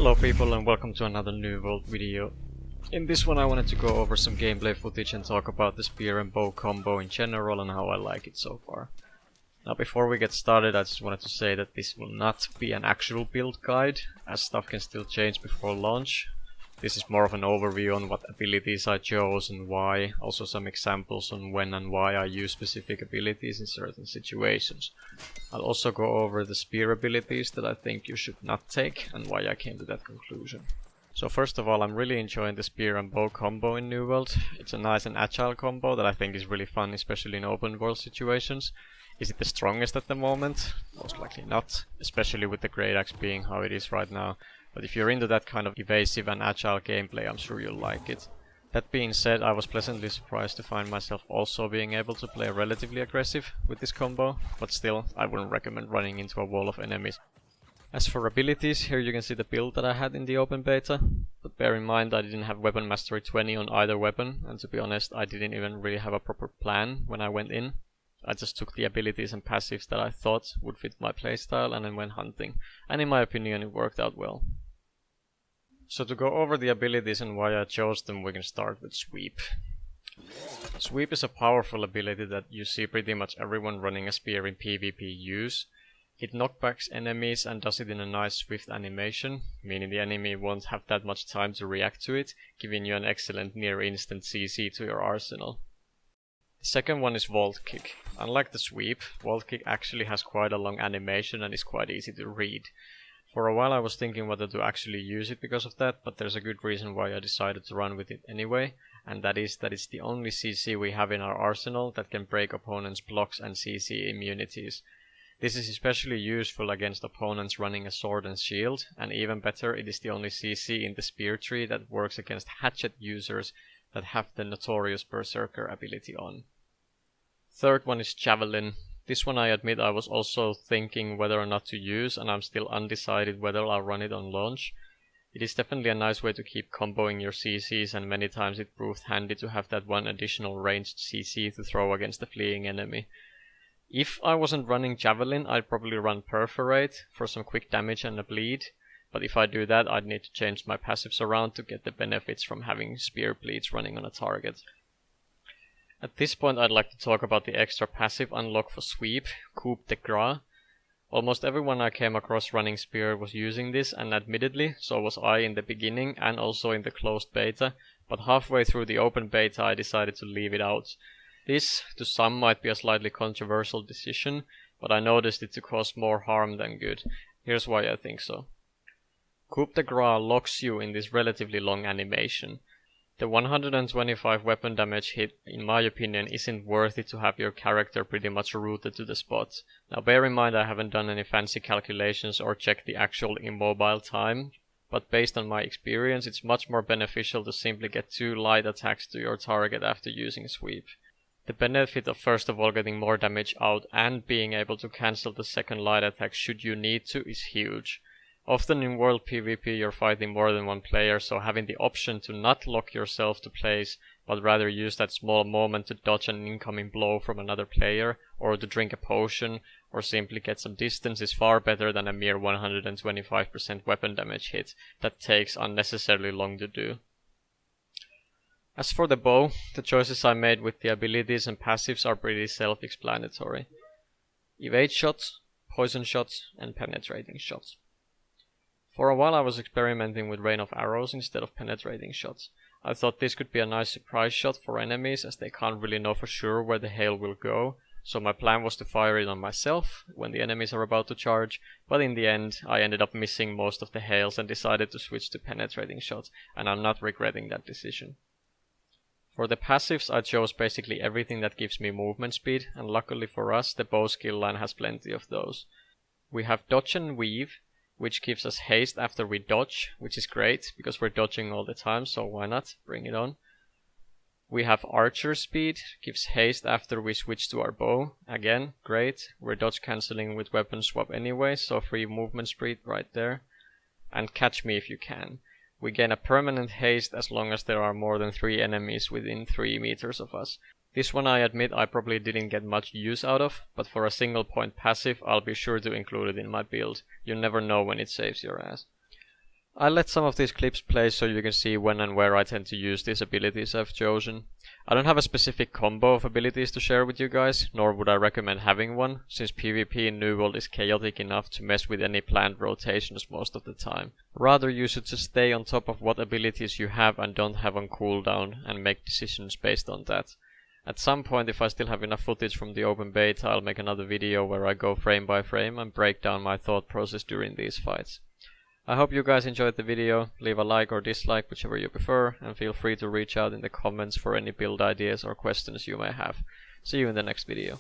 Hello people and welcome to another New World video. In this one I wanted to go over some gameplay footage and talk about the spear and bow combo in general and how I like it so far. Now before we get started I just wanted to say that this will not be an actual build guide, as stuff can still change before launch. This is more of an overview on what abilities I chose and why, also some examples on when and why I use specific abilities in certain situations. I'll also go over the spear abilities that I think you should not take and why I came to that conclusion. So first of all, I'm really enjoying the spear and bow combo in New World. It's a nice and agile combo that I think is really fun, especially in open world situations. Is it the strongest at the moment? Most likely not, especially with the great axe being how it is right now. But if you're into that kind of evasive and agile gameplay, I'm sure you'll like it. That being said, I was pleasantly surprised to find myself also being able to play relatively aggressive with this combo, but still, I wouldn't recommend running into a wall of enemies. As for abilities, here you can see the build that I had in the open beta, but bear in mind I didn't have weapon mastery 20 on either weapon, and to be honest, I didn't even really have a proper plan when I went in. I just took the abilities and passives that I thought would fit my playstyle and then went hunting, and in my opinion it worked out well. So to go over the abilities and why I chose them, we can start with Sweep. Sweep is a powerful ability that you see pretty much everyone running a spear in PvP use. It knockbacks enemies and does it in a nice swift animation, meaning the enemy won't have that much time to react to it, giving you an excellent near instant CC to your arsenal. The second one is Vault Kick. Unlike the Sweep, Vault Kick actually has quite a long animation and is quite easy to read. For a while I was thinking whether to actually use it because of that, but there's a good reason why I decided to run with it anyway, and that is that it's the only CC we have in our arsenal that can break opponents' blocks and CC immunities. This is especially useful against opponents running a sword and shield, and even better, it is the only CC in the spear tree that works against hatchet users that have the notorious Berserker ability on. Third one is Javelin. This one I admit I was also thinking whether or not to use, and I'm still undecided whether I'll run it on launch. It is definitely a nice way to keep comboing your CCs, and many times it proved handy to have that one additional ranged CC to throw against a fleeing enemy. If I wasn't running Javelin, I'd probably run Perforate for some quick damage and a bleed, but if I do that I'd need to change my passives around to get the benefits from having spear bleeds running on a target. At this point I'd like to talk about the extra passive unlock for Sweep, COUP de Gras. Almost everyone I came across running spear was using this, and admittedly so was I in the beginning and also in the closed beta, but halfway through the open beta I decided to leave it out. This, to some, might be a slightly controversial decision, but I noticed it to cause more harm than good. Here's why I think so. COUP de Gras locks you in this relatively long animation. The 125 weapon damage hit, in my opinion, isn't worth it to have your character pretty much rooted to the spot. Now bear in mind I haven't done any fancy calculations or checked the actual immobile time, but based on my experience it's much more beneficial to simply get 2 light attacks to your target after using Sweep. The benefit of first of all getting more damage out and being able to cancel the second light attack should you need to is huge. Often in world PvP you're fighting more than one player, so having the option to not lock yourself to place, but rather use that small moment to dodge an incoming blow from another player, or to drink a potion, or simply get some distance is far better than a mere 125% weapon damage hit that takes unnecessarily long to do. As for the bow, the choices I made with the abilities and passives are pretty self-explanatory. Evade shots, poison shots, and penetrating shots. For a while I was experimenting with rain of arrows instead of penetrating shots. I thought this could be a nice surprise shot for enemies as they can't really know for sure where the hail will go, so my plan was to fire it on myself when the enemies are about to charge, but in the end I ended up missing most of the hails and decided to switch to penetrating shots, and I'm not regretting that decision. For the passives I chose basically everything that gives me movement speed, and luckily for us the bow skill line has plenty of those. We have dodge and weave, which gives us haste after we dodge, which is great because we're dodging all the time, so why not, bring it on. We have archer speed, gives haste after we switch to our bow, again, great, we're dodge cancelling with weapon swap anyway, so free movement speed right there. And catch me if you can. We gain a permanent haste as long as there are more than 3 enemies within 3 meters of us. This one I admit I probably didn't get much use out of, but for a single point passive I'll be sure to include it in my build. You never know when it saves your ass. I let some of these clips play so you can see when and where I tend to use these abilities I've chosen. I don't have a specific combo of abilities to share with you guys, nor would I recommend having one, since PvP in New World is chaotic enough to mess with any planned rotations most of the time. Rather use it to stay on top of what abilities you have and don't have on cooldown, and make decisions based on that. At some point, if I still have enough footage from the open beta, I'll make another video where I go frame by frame and break down my thought process during these fights. I hope you guys enjoyed the video. Leave a like or dislike, whichever you prefer, and feel free to reach out in the comments for any build ideas or questions you may have. See you in the next video.